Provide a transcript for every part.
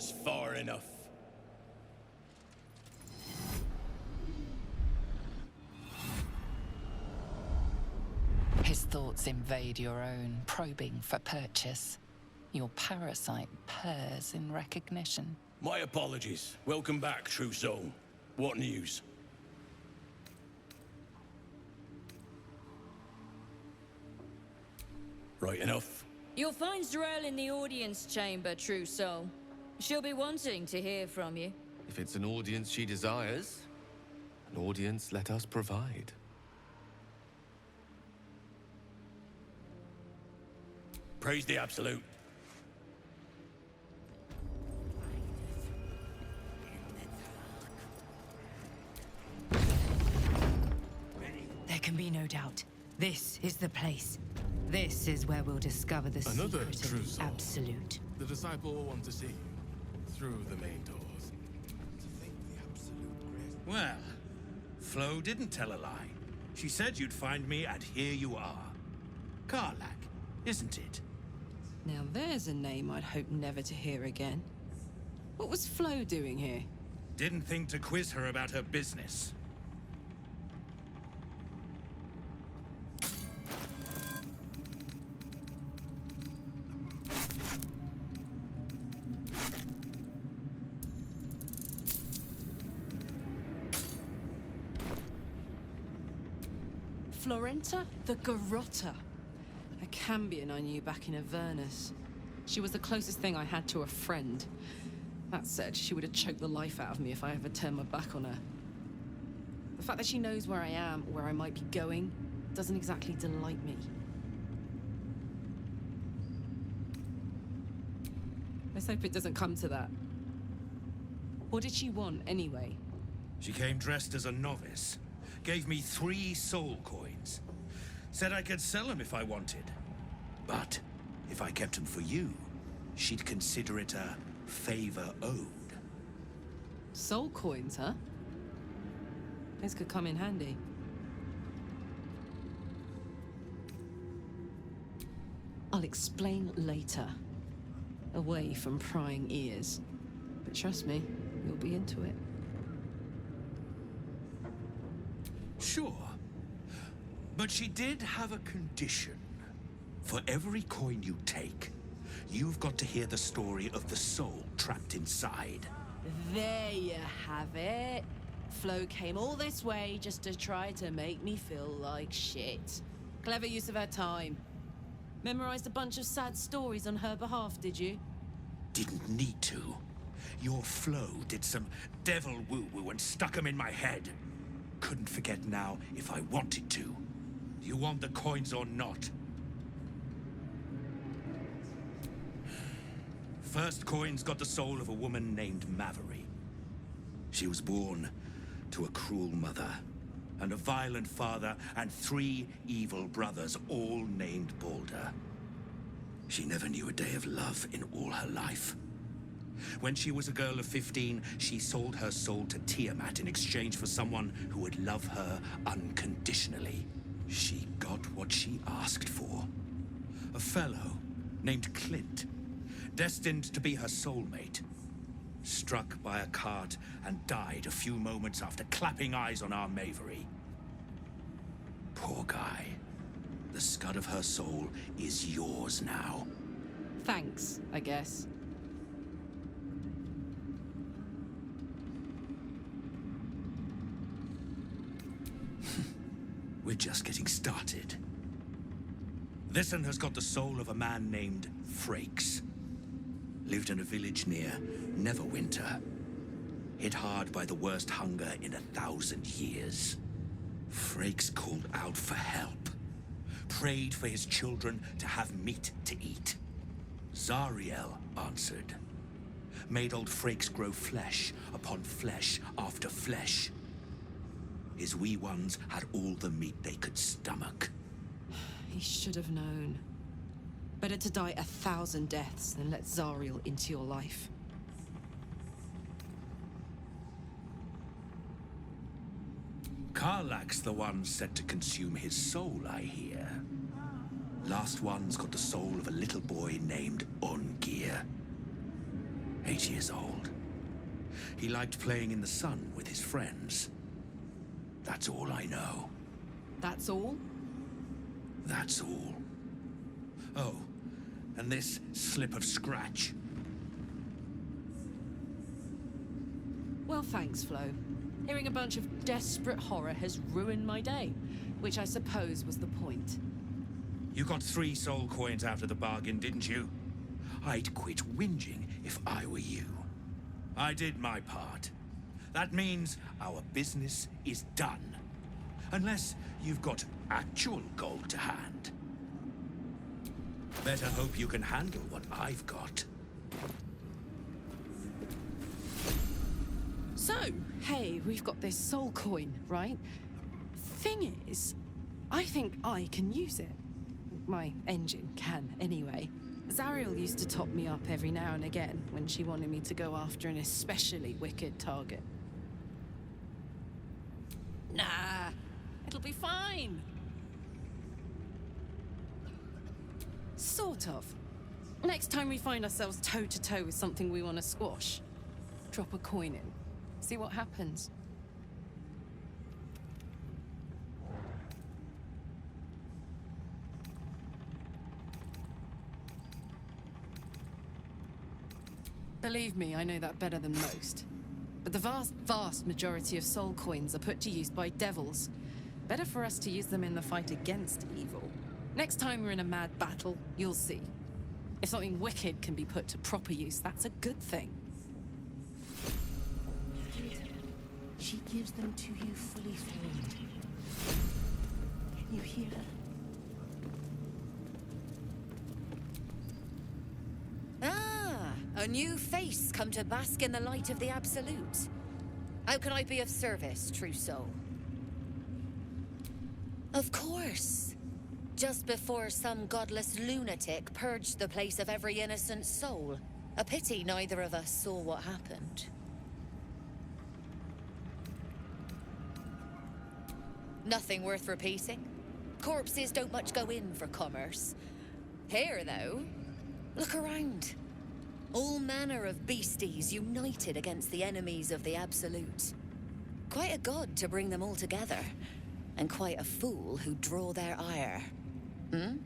That's far enough. His thoughts invade your own, probing for purchase. Your parasite purrs in recognition. My apologies. Welcome back, true soul. What news? Right enough. You'll find Z'rell in the audience chamber, true soul. She'll be wanting to hear from you. If it's an audience she desires, an audience let us provide. Praise the Absolute. There can be no doubt. This is the place. This is where we'll discover the Another secret true of the soul. Absolute. The disciple will want to see you through the main doors. Well, Flo didn't tell a lie. She said you'd find me, and here you are. Karlach, isn't it? Now there's a name I'd hope never to hear again. What was Flo doing here? Didn't think to quiz her about her business. Florenta the Garrotta. A Cambion I knew back in Avernus. She was the closest thing I had to a friend. That said, she would have choked the life out of me if I ever turned my back on her. The fact that she knows where I am, where I might be going, doesn't exactly delight me. Let's hope it doesn't come to that. What did she want, anyway? She came dressed as a novice. Gave me 3 soul coins. Said I could sell them if I wanted. But if I kept them for you, she'd consider it a favor owed. Soul coins, huh? This could come in handy. I'll explain later. Away from prying ears. But trust me, you'll be into it. Sure. But she did have a condition. For every coin you take, you've got to hear the story of the soul trapped inside. There you have it. Flo came all this way just to try to make me feel like shit. Clever use of her time. Memorized a bunch of sad stories on her behalf, did you? Didn't need to. Your Flo did some devil woo-woo and stuck 'em in my head. Couldn't forget now if I wanted to. You want the coins or not? First coins got the soul of a woman named Maveri. She was born to a cruel mother, and a violent father, and 3 evil brothers, all named Baldur. She never knew a day of love in all her life. When she was a girl of 15, she sold her soul to Tiamat in exchange for someone who would love her unconditionally. She got what she asked for. A fellow named Clint, destined to be her soulmate. Struck by a cart and died a few moments after clapping eyes on our Maveri. Poor guy. The scud of her soul is yours now. Thanks, I guess. We're just getting started. This one has got the soul of a man named Frakes. Lived in a village near Neverwinter. Hit hard by the worst hunger in 1,000 years. Frakes called out for help. Prayed for his children to have meat to eat. Zariel answered. Made old Frakes grow flesh upon flesh after flesh. His wee ones had all the meat they could stomach. He should have known. Better to die 1,000 deaths than let Zariel into your life. Karlach's the one set to consume his soul, I hear. Last one's got the soul of a little boy named Ungir. 8 years old. He liked playing in the sun with his friends. That's all I know. That's all? That's all. Oh, and this slip of scratch. Well, thanks, Flo. Hearing a bunch of desperate horror has ruined my day, which I suppose was the point. You got 3 soul coins out of the bargain, didn't you? I'd quit whinging if I were you. I did my part. That means our business is done. Unless you've got actual gold to hand. Better hope you can handle what I've got. So, hey, we've got this soul coin, right? Thing is, I think I can use it. My engine can, anyway. Zariel used to top me up every now and again when she wanted me to go after an especially wicked target. Nah, it'll be fine. Sort of. Next time we find ourselves toe-to-toe with something we want to squash, drop a coin in. See what happens. Believe me, I know that better than most. But the vast majority of soul coins are put to use by devils. Better for us to use them in the fight against evil. Next time we're in a mad battle, you'll see. If something wicked can be put to proper use, that's a good thing. She gives them to you fully formed. Can you hear her? A new face come to bask in the light of the Absolute. How can I be of service, true soul? Of course. Just before some godless lunatic purged the place of every innocent soul. A pity neither of us saw what happened. Nothing worth repeating. Corpses don't much go in for commerce. Here, though, look around. All manner of beasties united against the enemies of the Absolute. Quite a god to bring them all together, and quite a fool who draw their ire. Hmm?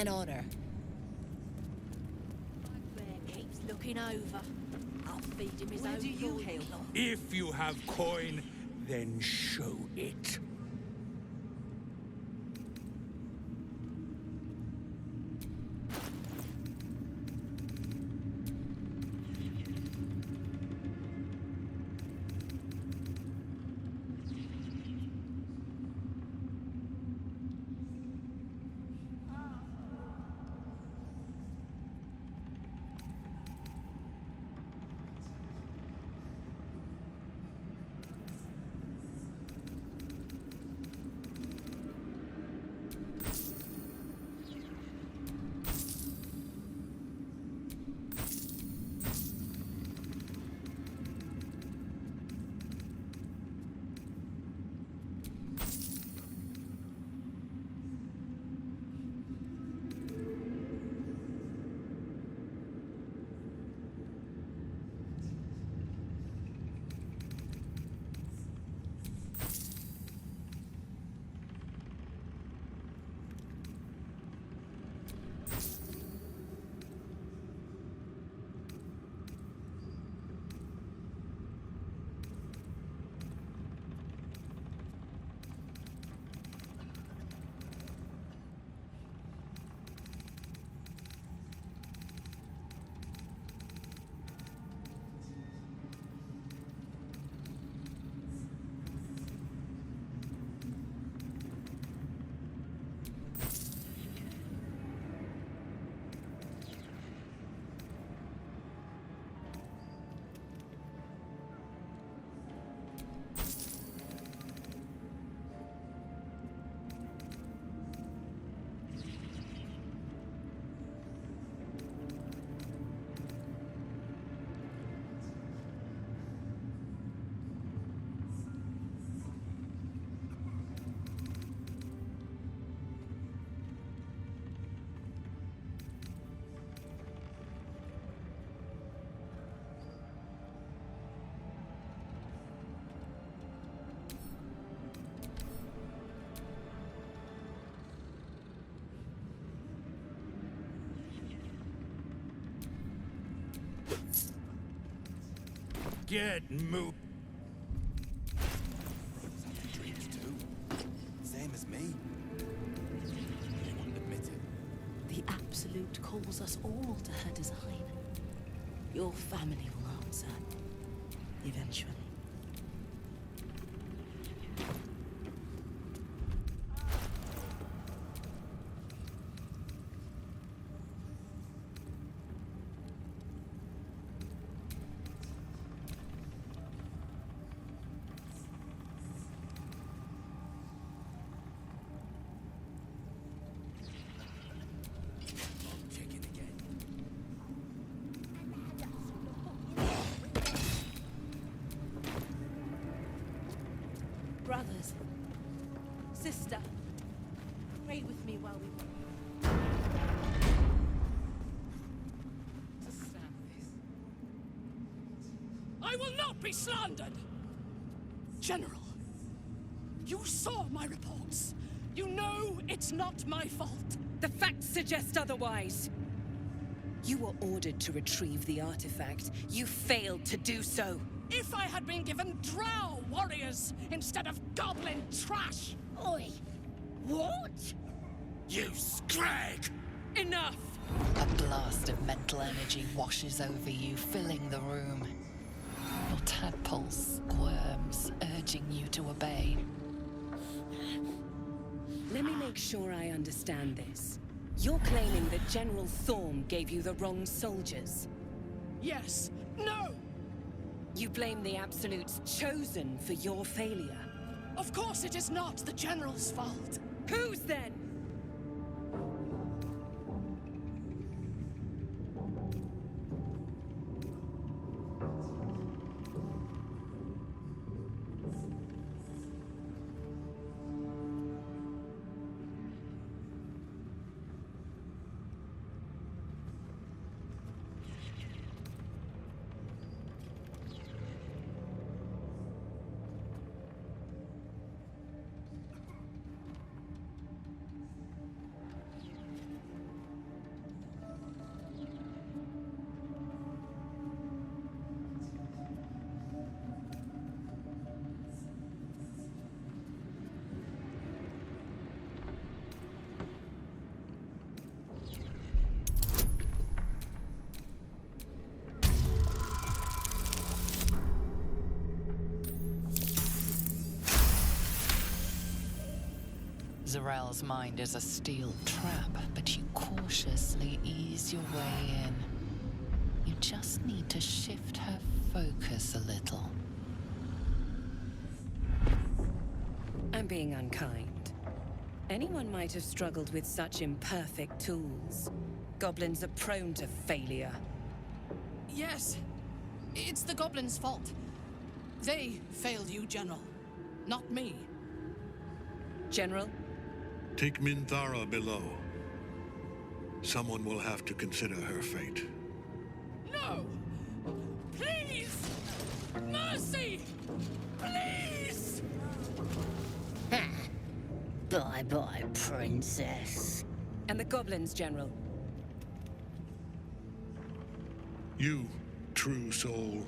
An honor. Bear keeps looking over. I'll feed him his Where own do you food. hail from? If you have coin, then show it. Get moved. Brothers have dreams too. Same as me. They wouldn't admit it. The Absolute calls us all to her design. Your family will answer. Eventually. Check in again. Brothers. Sister. Pray with me while we wait. I will not be slandered! General, you saw my reports. You know it's not my fault. The facts suggest otherwise. You were ordered to retrieve the artifact. You failed to do so. If I had been given drow warriors instead of goblin trash! Oi! What? You scrag! Enough! A blast of mental energy washes over you, filling the room. Your tadpoles squirms, urging you to obey. Let me make sure I understand this. You're claiming that General Thorm gave you the wrong soldiers. Yes. No! You blame the Absolute's Chosen for your failure. Of course it is not the General's fault. Whose then? Zarel's mind is a steel trap, but you cautiously ease your way in. You just need to shift her focus a little. I'm being unkind. Anyone might have struggled with such imperfect tools. Goblins are prone to failure. Yes, it's the goblins' fault. They failed you, General, not me. General? Take Minthara below. Someone will have to consider her fate. No! Please! Mercy! Please! Bye-bye, princess. And the goblins, General? You, true soul.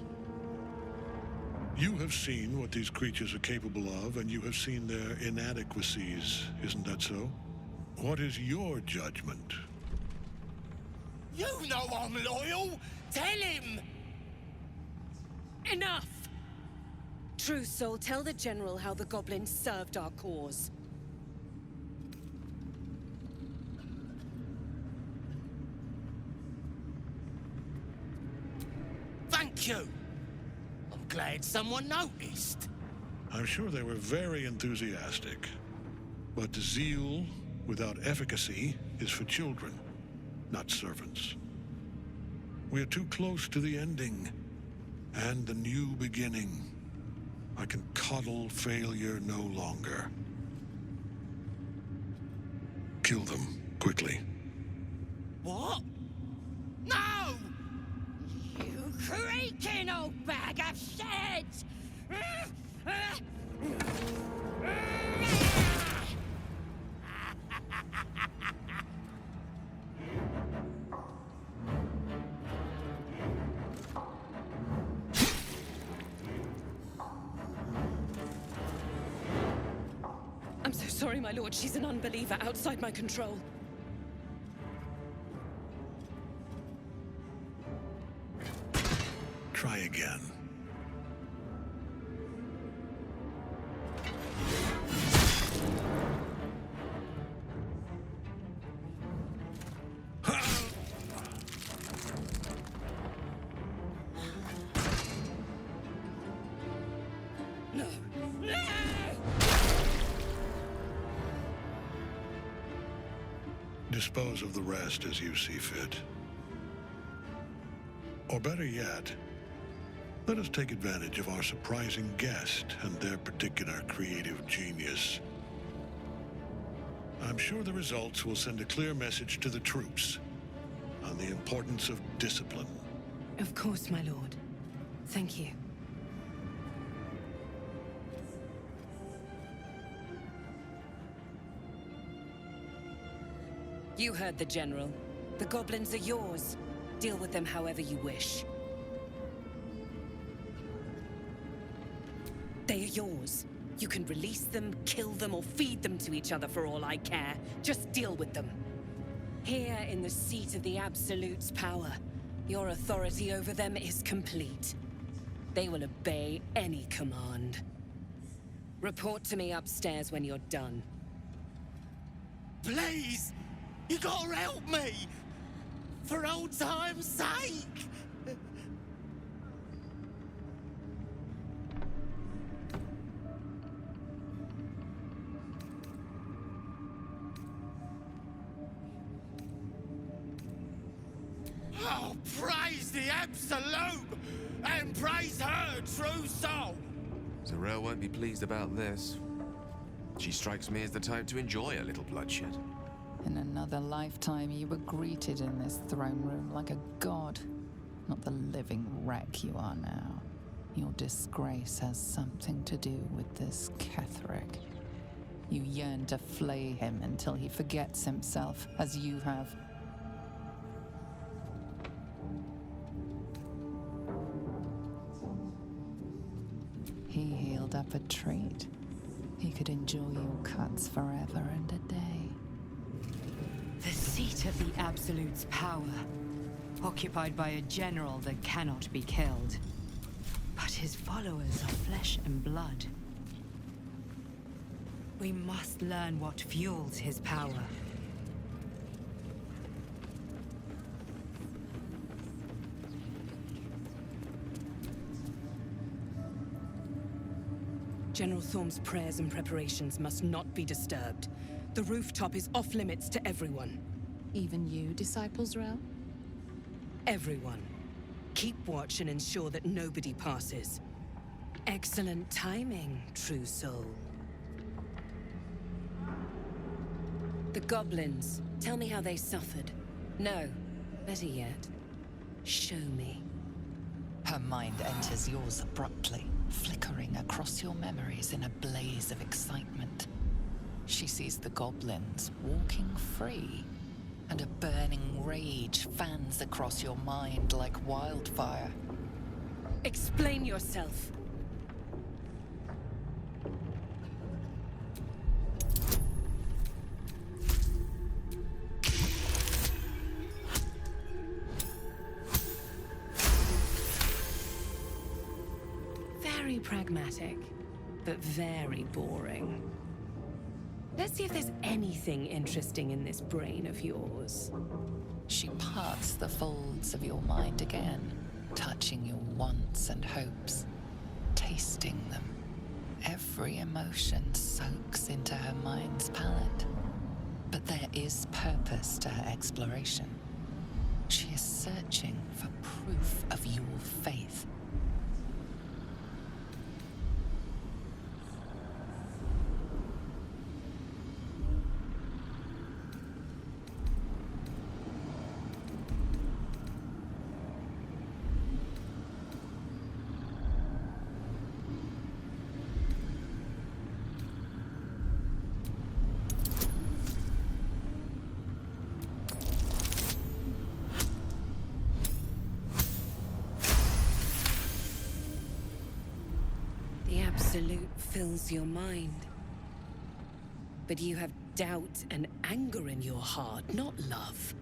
You have seen what these creatures are capable of, and you have seen their inadequacies, isn't that so? What is your judgment? You know I'm loyal! Tell him! Enough! True Soul, tell the General how the goblins served our cause. Thank you! I'm glad someone noticed. I'm sure they were very enthusiastic. But zeal without efficacy is for children, not servants. We are too close to the ending and the new beginning. I can coddle failure no longer. Kill them, quickly. What? No! You creaking old bag of shit! I'm so sorry, my lord. She's an unbeliever outside my control. Try again. No! No! Dispose of the rest as you see fit. Or better yet, let us take advantage of our surprising guest and their particular creative genius. I'm sure the results will send a clear message to the troops on the importance of discipline. Of course, my lord. Thank you. You heard the General. The goblins are yours. Deal with them however you wish. They are yours. You can release them, kill them, or feed them to each other for all I care. Just deal with them. Here in the seat of the Absolute's power, your authority over them is complete. They will obey any command. Report to me upstairs when you're done. Please! You gotta help me! For old time's sake! Oh, praise the Absolute! And praise her true soul! Zarel won't be pleased about this. She strikes me as the type to enjoy a little bloodshed. In another lifetime, you were greeted in this throne room like a god, not the living wreck you are now. Your disgrace has something to do with this Kethric. You yearn to flay him until he forgets himself, as you have. He healed up a treat. He could enjoy your cuts forever and a day. The seat of the Absolute's power, occupied by a general that cannot be killed. But his followers are flesh and blood. We must learn what fuels his power. General Thorm's prayers and preparations must not be disturbed. The rooftop is off limits to everyone. Even you, Disciples Rel? Everyone. Keep watch and ensure that nobody passes. Excellent timing, true soul. The goblins. Tell me how they suffered. No, better yet, show me. Her mind enters yours abruptly, flickering across your memories in a blaze of excitement. She sees the goblins walking free, and a burning rage fans across your mind like wildfire. Explain yourself. Very pragmatic, but very boring. Let's see if there's anything interesting in this brain of yours. She parts the folds of your mind again, touching your wants and hopes, tasting them. Every emotion soaks into her mind's palate. But there is purpose to her exploration. She is searching for proof of your faith. Absolute fills your mind. But you have doubt and anger in your heart, not love.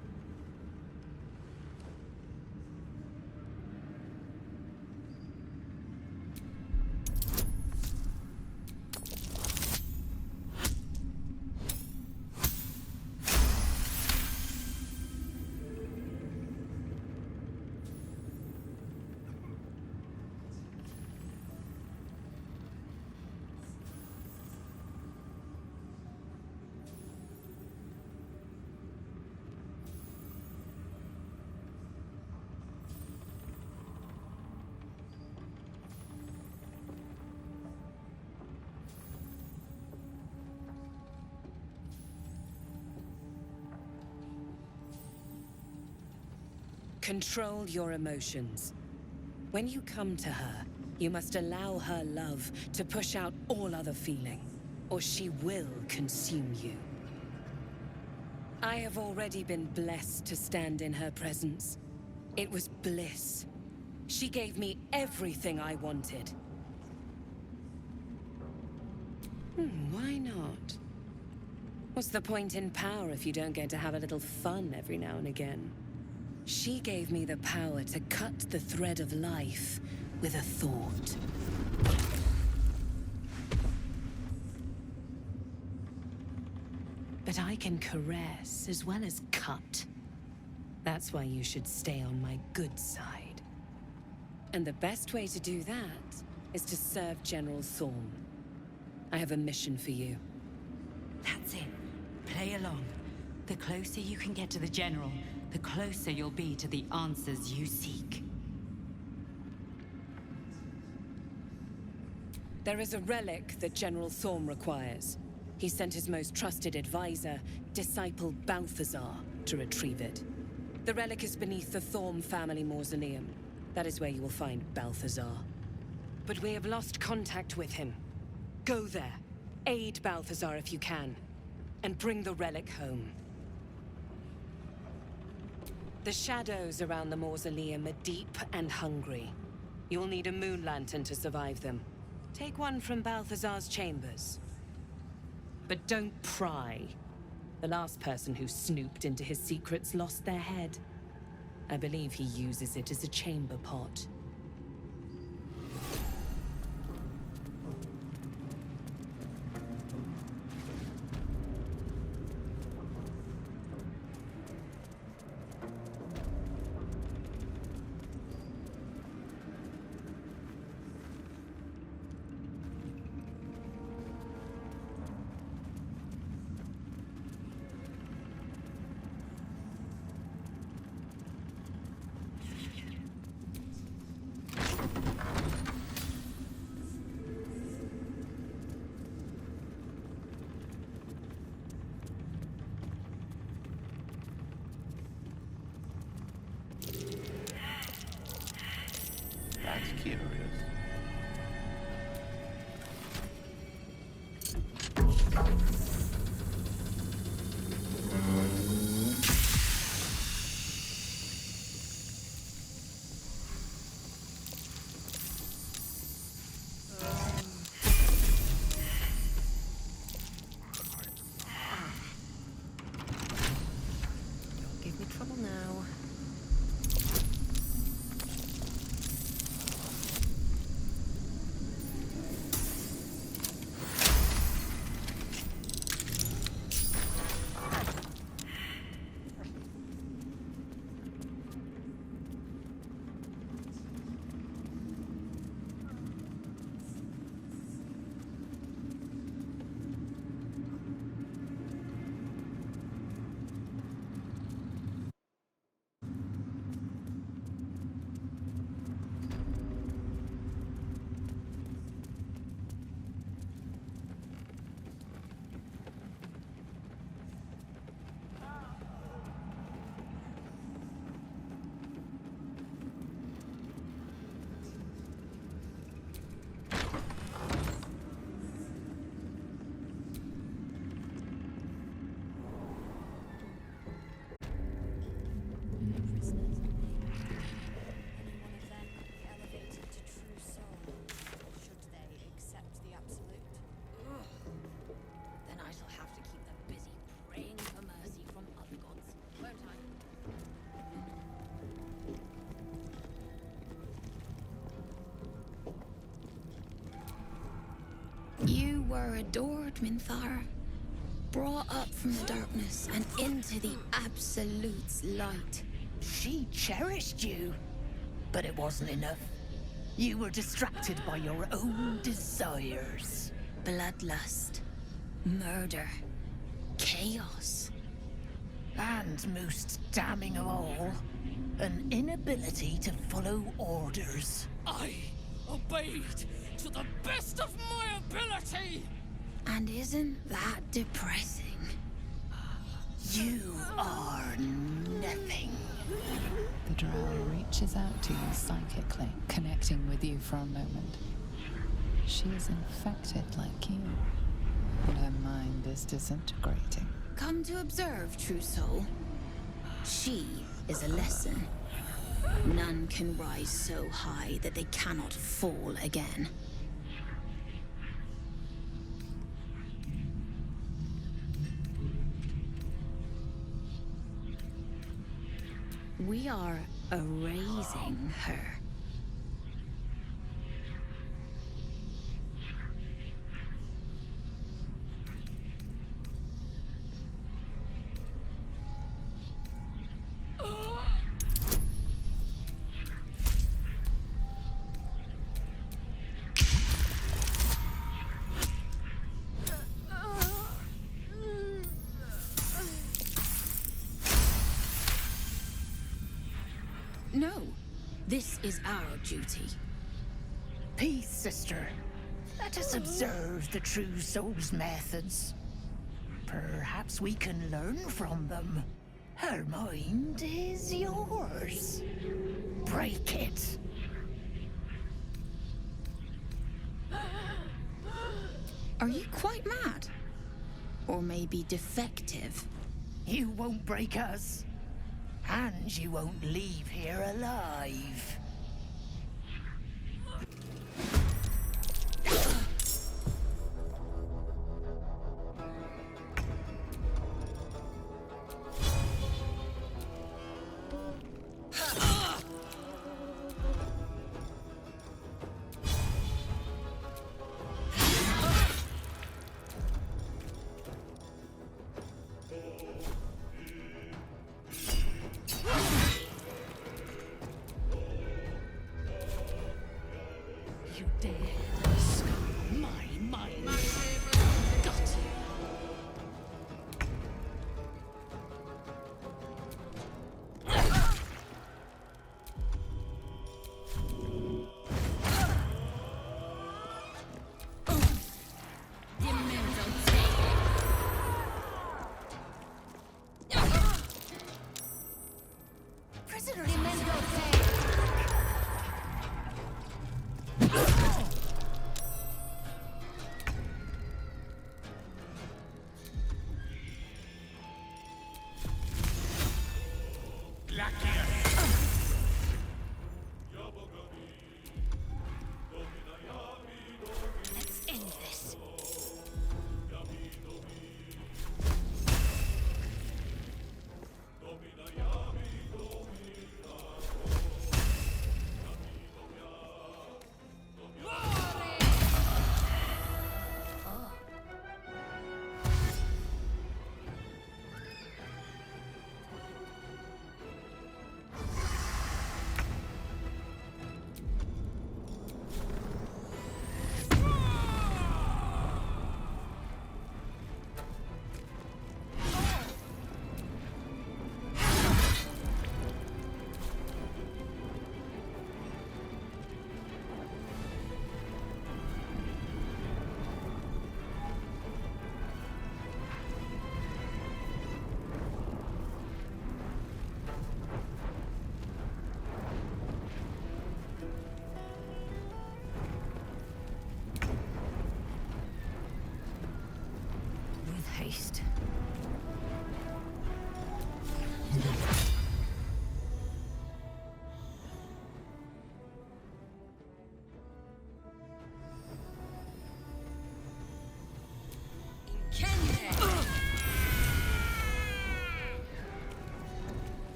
Control your emotions. When you come to her, you must allow her love to push out all other feeling, or she will consume you. I have already been blessed to stand in her presence. It was bliss. She gave me everything I wanted. Why not? What's the point in power if you don't get to have a little fun every now and again? She gave me the power to cut the thread of life with a thought. But I can caress as well as cut. That's why you should stay on my good side. And the best way to do that is to serve General Thorm. I have a mission for you. That's it. Play along. The closer you can get to the General, the closer you'll be to the answers you seek. There is a relic that General Thorm requires. He sent his most trusted advisor, disciple Balthazar, to retrieve it. The relic is beneath the Thorm family mausoleum. That is where you will find Balthazar. But we have lost contact with him. Go there, aid Balthazar if you can, and bring the relic home. The shadows around the mausoleum are deep and hungry. You'll need a moon lantern to survive them. Take one from Balthazar's chambers. But don't pry. The last person who snooped into his secrets lost their head. I believe he uses it as a chamber pot. trouble now. You were adored, Minthara. Brought up from the darkness and into the Absolute's light. She cherished you, but it wasn't enough. You were distracted by your own desires. Bloodlust, murder, chaos. And most damning of all, an inability to follow orders. I obeyed to the best of my ability! And isn't that depressing? You are nothing. The drow reaches out to you psychically, connecting with you for a moment. She is infected like you, and her mind is disintegrating. Come to observe, true soul. She is a lesson. None can rise so high that they cannot fall again. We are erasing her. No, this is our duty. Peace, sister. Let us observe the true soul's methods. Perhaps we can learn from them. Her mind is yours. Break it. Are you quite mad? Or maybe defective? You won't break us. And you won't leave here alive.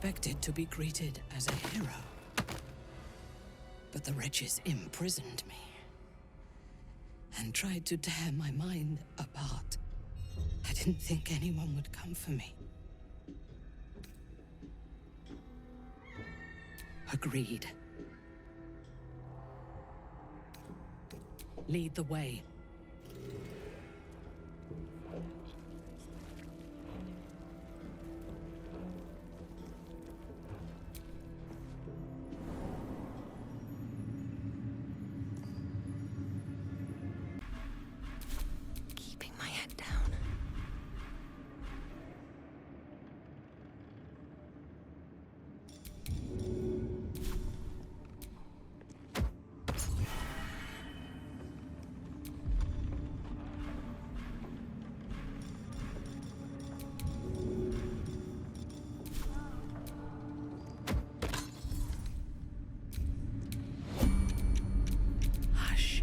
expected to be greeted as a hero. But the wretches imprisoned me and tried to tear my mind apart. I didn't think anyone would come for me. Agreed. Lead the way. Keeping my head down. Hush.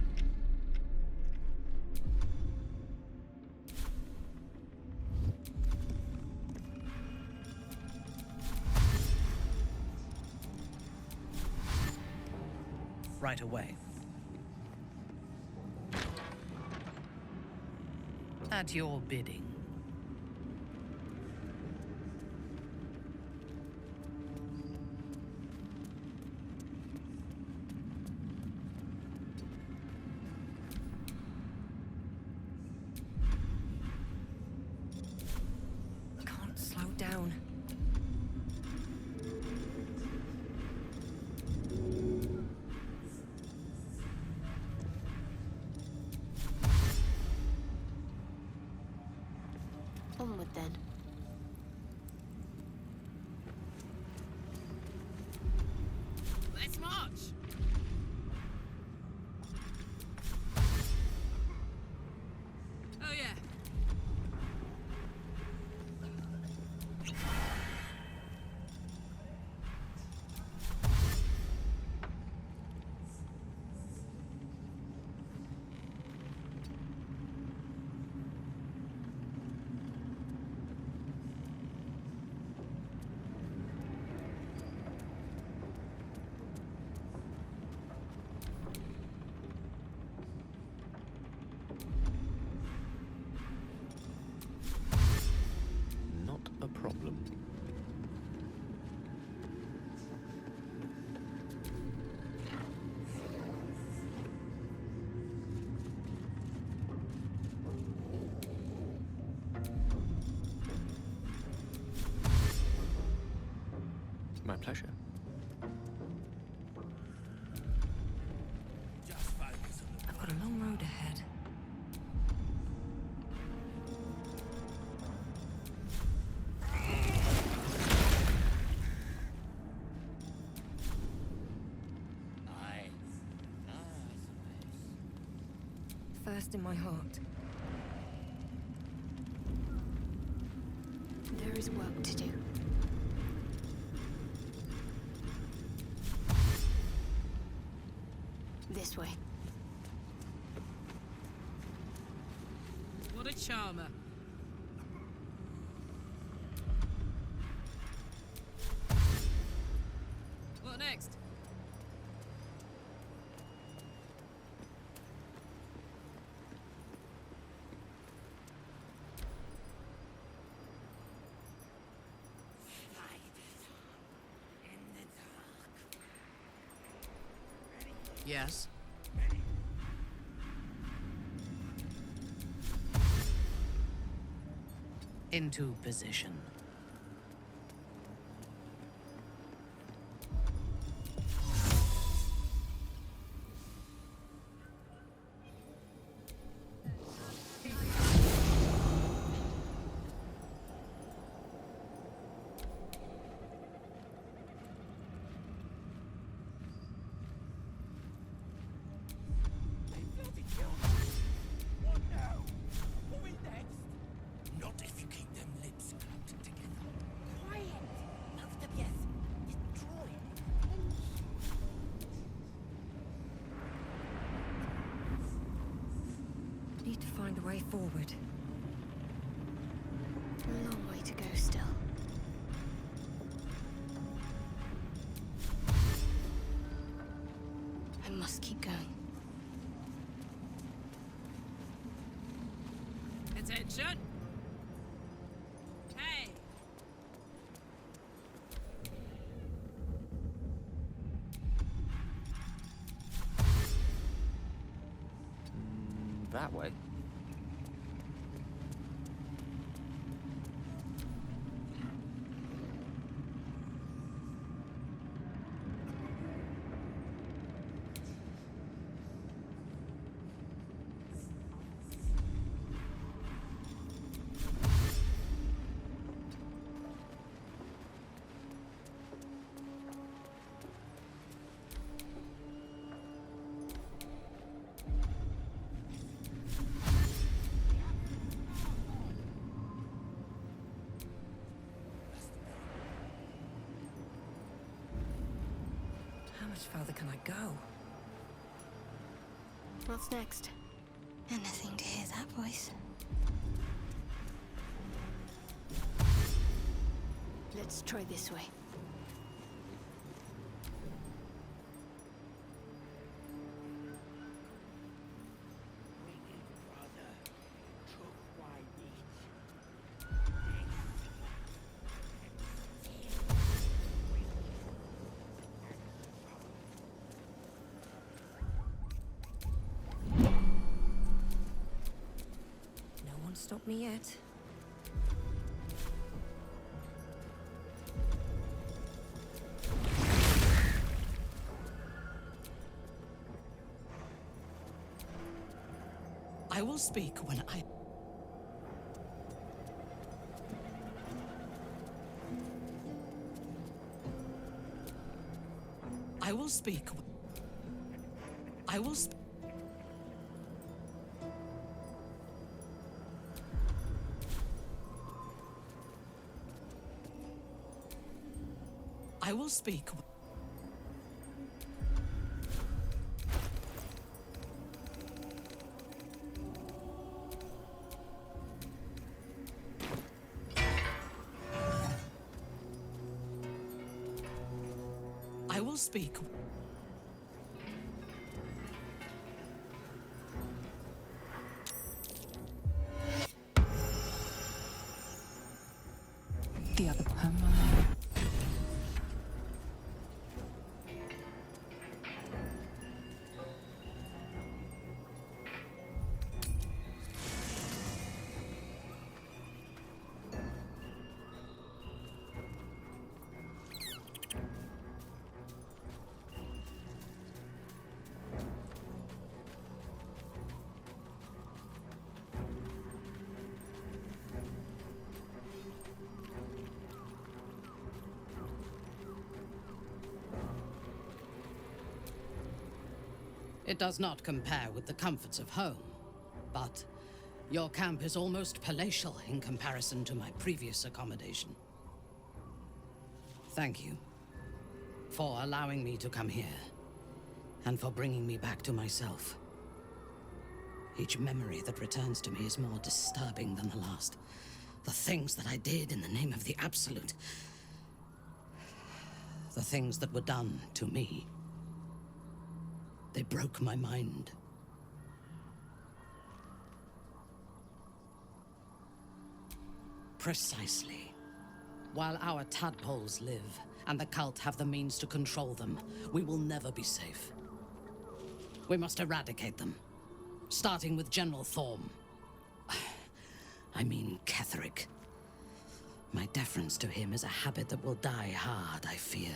Right away. At your bidding. Can't slow down. Onward then. Let's march! Oh yeah. Not a problem. My pleasure. I've got a long road ahead. First in my heart. There is work to do. This way. What a charmer. What next? Yes. Into position. Need to find a way forward. A long way to go still. just keep going. Attention! Hey! That way. How much further can I go? What's next? Anything to hear that voice. Let's try this way. Stop me yet. I will speak when I will speak. I will speak. I will speak. I will speak. The other It does not compare with the comforts of home, but your camp is almost palatial in comparison to my previous accommodation. Thank you for allowing me to come here, and for bringing me back to myself. Each memory that returns to me is more disturbing than the last. The things that I did in the name of the Absolute. The things that were done to me. They broke my mind. Precisely. While our tadpoles live, and the cult have the means to control them, we will never be safe. We must eradicate them, starting with General Thorm. I mean Kethric. My deference to him is a habit that will die hard, I fear.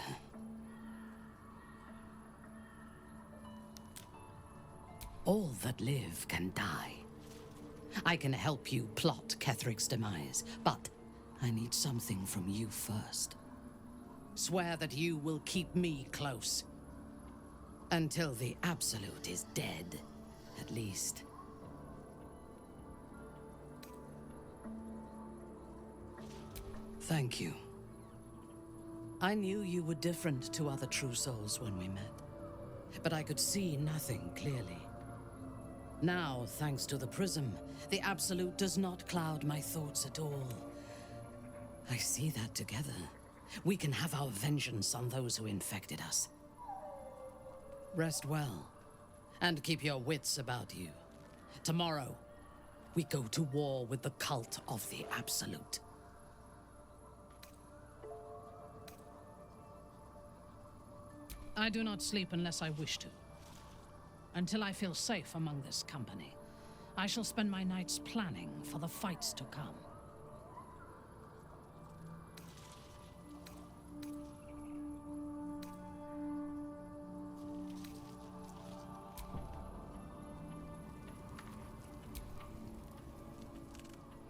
All that live can die. I can help you plot Kethric's demise, but I need something from you first. Swear that you will keep me close. Until the Absolute is dead, at least. Thank you. I knew you were different to other true souls when we met, but I could see nothing clearly. Now, thanks to the prism, the Absolute does not cloud my thoughts at all. I see that together, we can have our vengeance on those who infected us. Rest well, And keep your wits about you. Tomorrow, we go to war with the cult of the Absolute. I do not sleep unless I wish to. Until I feel safe among this company, I shall spend my nights planning for the fights to come.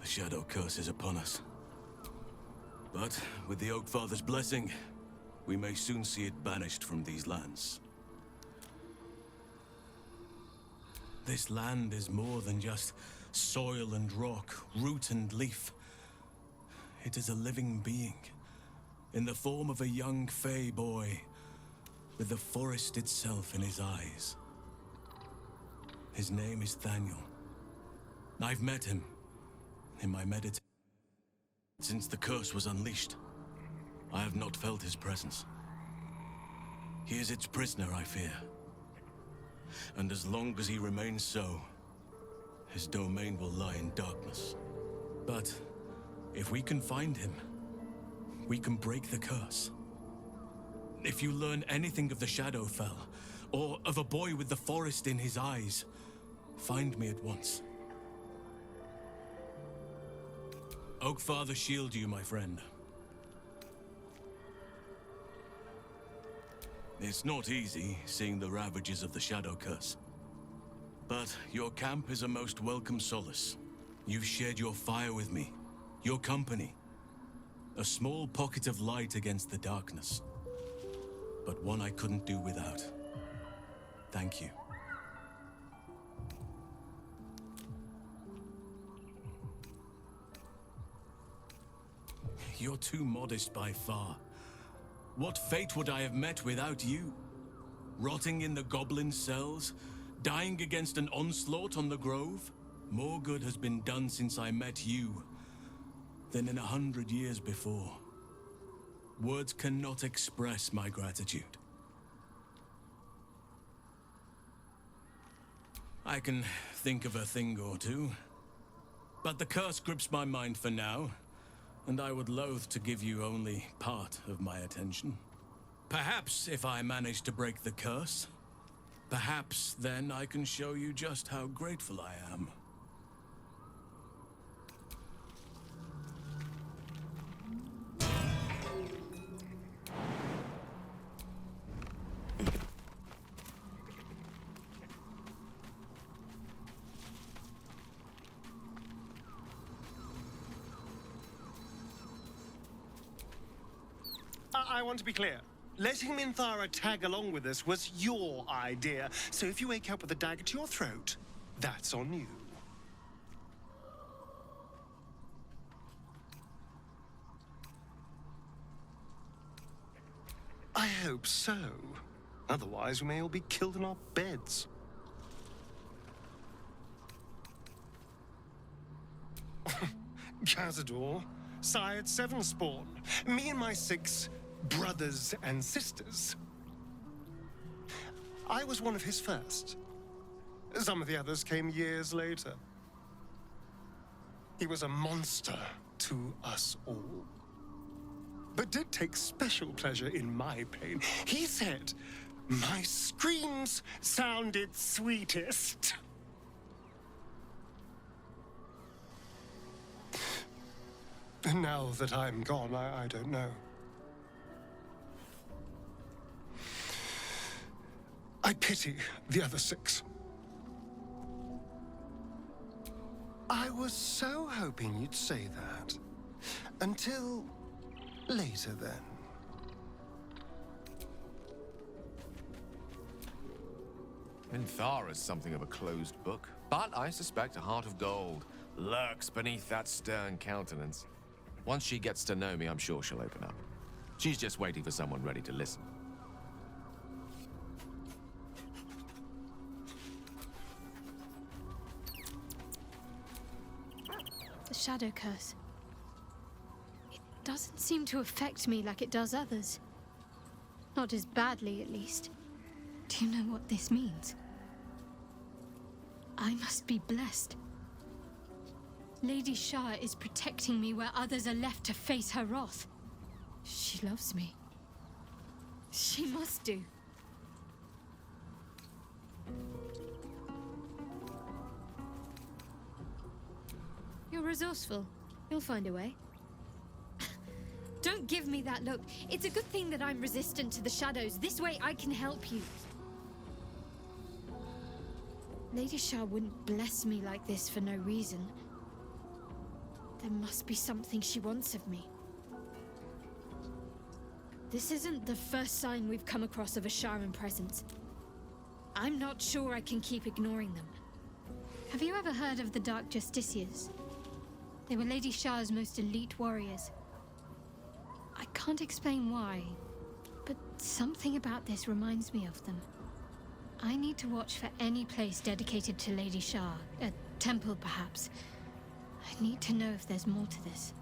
The Shadow Curse is upon us. But with the Oak Father's blessing, we may soon see it banished from these lands. This land is more than just soil and rock, root and leaf. It is a living being, in the form of a young Fey boy, with the forest itself in his eyes. His name is Thaniel. I've met him in my meditation. Since the curse was unleashed, I have not felt his presence. He is its prisoner, I fear. And as long as he remains so, his domain will lie in darkness. But if we can find him, we can break the curse. If you learn anything of the Shadowfell, or of a boy with the forest in his eyes, find me at once. Oakfather shield you, my friend. It's not easy, seeing the ravages of the Shadow Curse. But your camp is a most welcome solace. You've shared your fire with me, your company. A small pocket of light against the darkness. But one I couldn't do without. Thank you. You're too modest by far. What fate would I have met without you? Rotting in the goblin cells? Dying against an onslaught on the grove? More good has been done since I met you than in 100 years before. Words cannot express my gratitude. I can think of a thing or two, but the curse grips my mind for now. And I would loathe to give you only part of my attention. Perhaps if I manage to break the curse, perhaps then I can show you just how grateful I am. I want to be clear. Letting Minthara tag along with us was your idea, so if you wake up with a dagger to your throat, that's on you. I hope so. Otherwise, we may all be killed in our beds. Cazador, sired 7 spawn. Me and my 6 brothers and sisters. I was one of his first. Some of the others came years later. He was a monster to us all, but did take special pleasure in my pain. He said my screams sounded sweetest. And now that I'm gone, I don't know. I pity the other 6. I was so hoping you'd say that. Until later, then. Minthara's something of a closed book, but I suspect a heart of gold lurks beneath that stern countenance. Once she gets to know me, I'm sure she'll open up. She's just waiting for someone ready to listen. The Shadow Curse. It doesn't seem to affect me like it does others. Not as badly, at least. Do you know what this means? I must be blessed. Lady Shah is protecting me where others are left to face her wrath. She loves me. She must do. You're resourceful. You'll find a way. Don't give me that look. It's a good thing that I'm resistant to the shadows. This way I can help you. Lady Shah wouldn't bless me like this for no reason. There must be something she wants of me. This isn't the first sign we've come across of a Sharan presence. I'm not sure I can keep ignoring them. Have you ever heard of the Dark Justiciars? They were Lady Shah's most elite warriors. I can't explain why, but something about this reminds me of them. I need to watch for any place dedicated to Lady Shah, a temple perhaps. I need to know if there's more to this.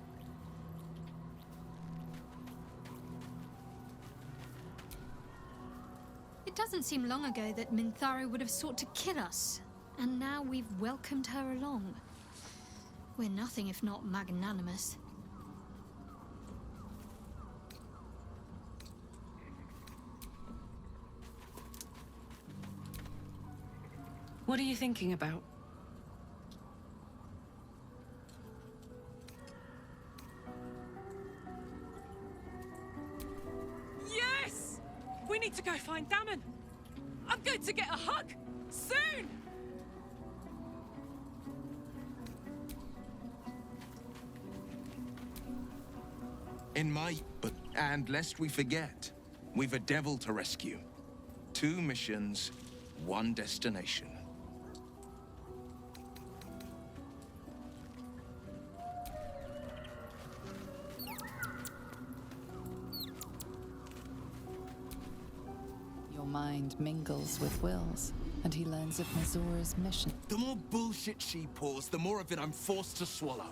It doesn't seem long ago that Minthara would have sought to kill us, and now we've welcomed her along. We're nothing if not magnanimous. What are you thinking about? Yes! We need to go find Damon. I'm going to get a hug soon! And lest we forget, we've a devil to rescue. 2 missions, 1 destination. Your mind mingles with Will's, and he learns of Mazora's mission. The more bullshit she pours, the more of it I'm forced to swallow.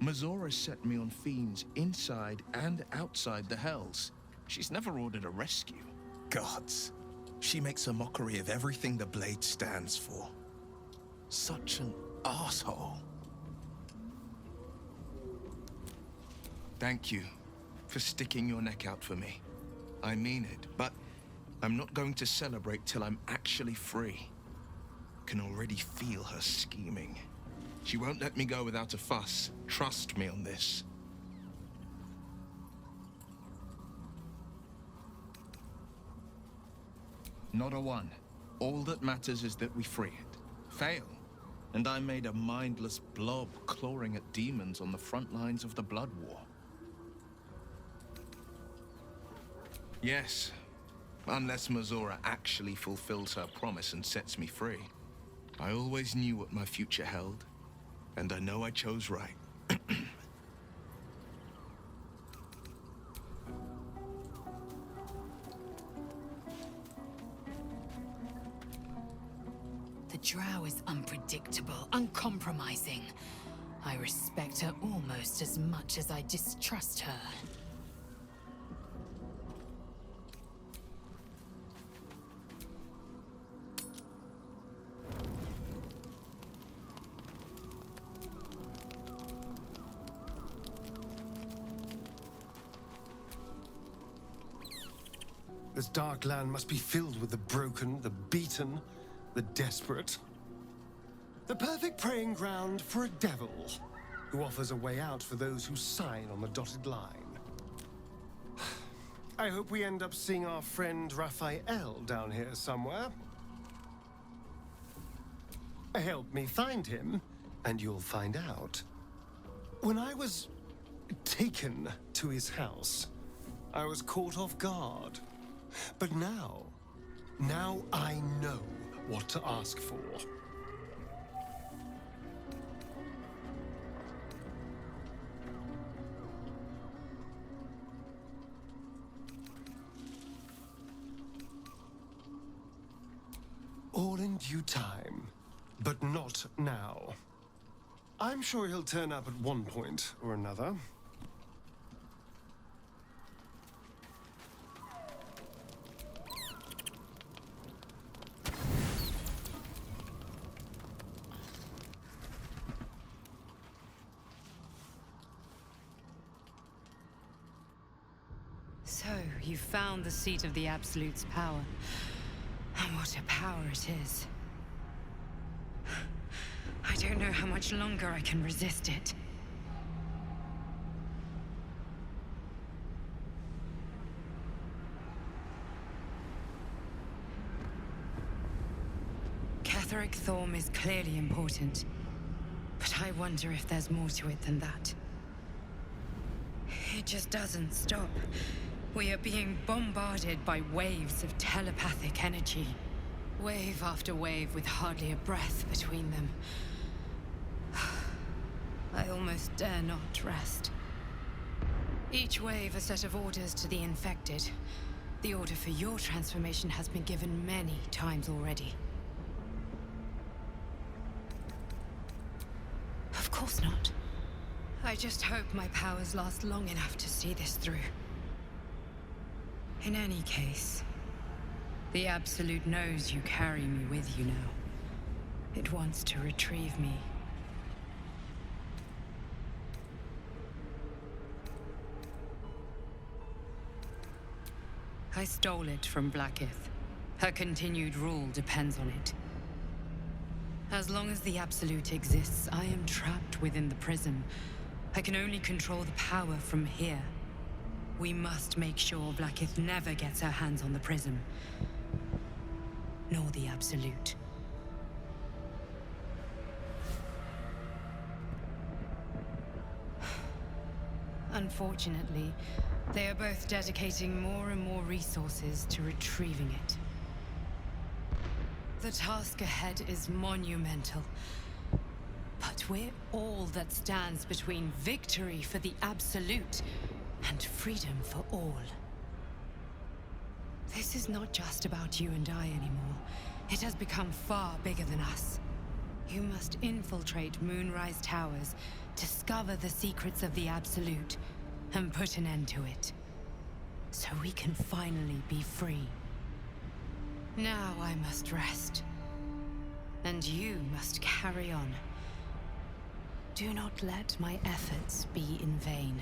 Mazora set me on fiends inside and outside the Hells. She's never ordered a rescue. Gods. She makes a mockery of everything the Blade stands for. Such an asshole. Thank you for sticking your neck out for me. I mean it, but I'm not going to celebrate till I'm actually free. Can already feel her scheming. She won't let me go without a fuss. Trust me on this. Not a one. All that matters is that we free it. Fail, and I'm made a mindless blob clawing at demons on the front lines of the Blood War. Yes, unless Mazora actually fulfills her promise and sets me free. I always knew what my future held, and I know I chose right. The Drow is unpredictable, uncompromising. I respect her almost as much as I distrust her. This dark land must be filled with the broken, the beaten, the desperate. The perfect preying ground for a devil who offers a way out for those who sign on the dotted line. I hope we end up seeing our friend Raphael down here somewhere. Help me find him, and you'll find out. When I was taken to his house, I was caught off guard. But now I know what to ask for. All in due time, but not now. I'm sure he'll turn up at one point or another. So, you found the seat of the Absolute's power. And what a power it is. I don't know how much longer I can resist it. Kethric Thorm is clearly important, but I wonder if there's more to it than that. It just doesn't stop. We are being bombarded by waves of telepathic energy. Wave after wave with hardly a breath between them. I almost dare not rest. Each wave a set of orders to the infected. The order for your transformation has been given many times already. Of course not. I just hope my powers last long enough to see this through. In any case, the Absolute knows you carry me with you now. It wants to retrieve me. I stole it from Blackith. Her continued rule depends on it. As long as the Absolute exists, I am trapped within the prism. I can only control the power from here. We must make sure Blackith never gets her hands on the prism. Nor the Absolute. Unfortunately, they are both dedicating more and more resources to retrieving it. The task ahead is monumental. But we're all that stands between victory for the Absolute and freedom for all. This is not just about you and I anymore. It has become far bigger than us. You must infiltrate Moonrise Towers, discover the secrets of the Absolute, and put an end to it. So we can finally be free. Now I must rest. And you must carry on. Do not let my efforts be in vain.